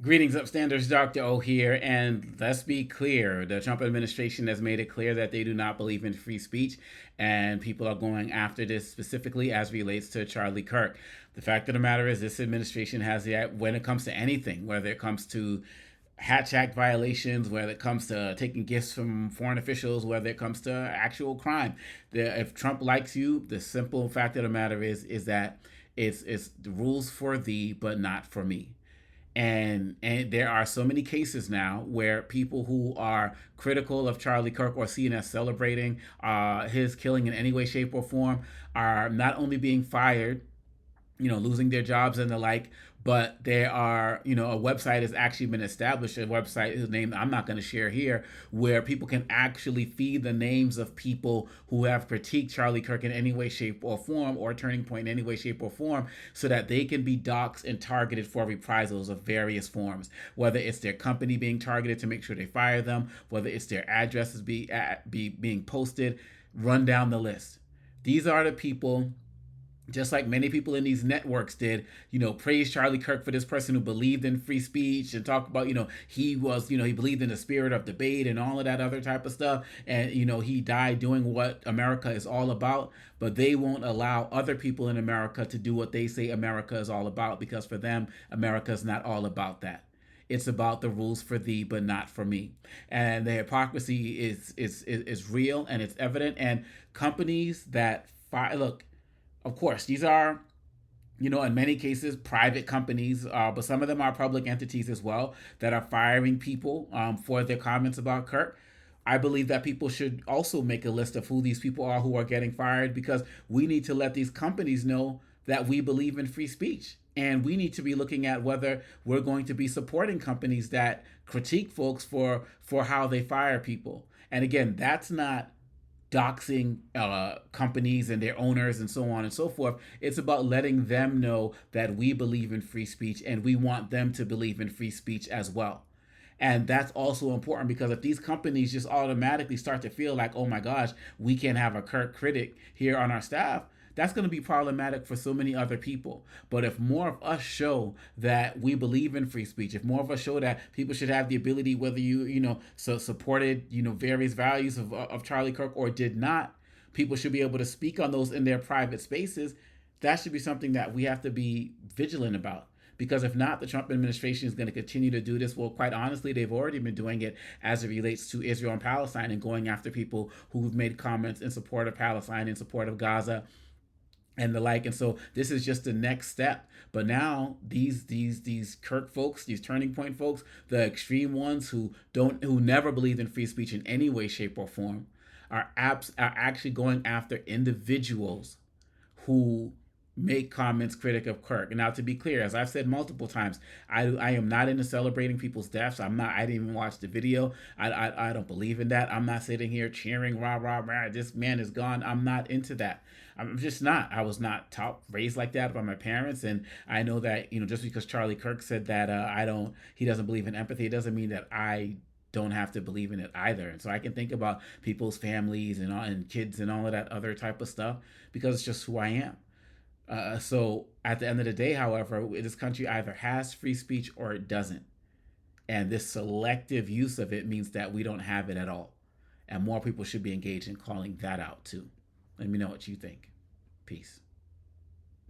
Greetings, upstanders. Dr. O here, and let's be clear. The Trump administration has made it clear that they do not believe in free speech, and people are going after this specifically as relates to Charlie Kirk. The fact of the matter is, this administration has the, when it comes to anything, whether it comes to Hatch Act violations, whether it comes to taking gifts from foreign officials, whether it comes to actual crime. If Trump likes you, the simple fact of the matter is that it's the rules for thee, but not for me. And there are so many cases now where people who are critical of Charlie Kirk or seen as celebrating his killing in any way, shape, or form are not only being fired, losing their jobs and the like. But there are, a website has actually been established, a website whose name I'm not going to share here, where people can actually feed the names of people who have critiqued Charlie Kirk in any way, shape, or form, or Turning Point in any way, shape, or form, so that they can be doxxed and targeted for reprisals of various forms. Whether it's their company being targeted to make sure they fire them, whether it's their addresses being posted, run down the list. These are the people, just like many people in these networks did, praise Charlie Kirk for this person who believed in free speech and talk about, he was, he believed in the spirit of debate and all of that other type of stuff. And, he died doing what America is all about. But they won't allow other people in America to do what they say America is all about, because for them, America is not all about that. It's about the rules for thee, but not for me. And the hypocrisy is real and it's evident. And companies that look, of course, these are, in many cases, private companies, but some of them are public entities as well that are firing people for their comments about Kirk. I believe that people should also make a list of who these people are who are getting fired, because we need to let these companies know that we believe in free speech. And we need to be looking at whether we're going to be supporting companies that critique folks for how they fire people. And again, that's not doxing companies and their owners and so on and so forth. It's about letting them know that we believe in free speech and we want them to believe in free speech as well. And that's also important, because if these companies just automatically start to feel like, oh my gosh, we can't have a Kirk critic here on our staff, that's going to be problematic for so many other people. But if more of us show that we believe in free speech, if more of us show that people should have the ability, whether supported, various values of Charlie Kirk or did not, people should be able to speak on those in their private spaces. That should be something that we have to be vigilant about. Because if not, the Trump administration is going to continue to do this. Well, quite honestly, they've already been doing it as it relates to Israel and Palestine, and going after people who've made comments in support of Palestine, in support of Gaza, and the like. And so this is just the next step. But now these Kirk folks, these Turning Point folks, the extreme ones who never believed in free speech in any way, shape, or form, are actually going after individuals who make comments critic of Kirk. And now, to be clear, as I've said multiple times, I am not into celebrating people's deaths. I'm not. I didn't even watch the video. I don't believe in that. I'm not sitting here cheering, rah rah rah, this man is gone. I'm not into that. I'm just not. I was not raised like that by my parents, and I know that, just because Charlie Kirk said that he doesn't believe in empathy, it doesn't mean that I don't have to believe in it either. And so I can think about people's families and kids and all of that other type of stuff, because it's just who I am. So at the end of the day, however, this country either has free speech or it doesn't. And this selective use of it means that we don't have it at all. And more people should be engaged in calling that out too. Let me know what you think. Peace.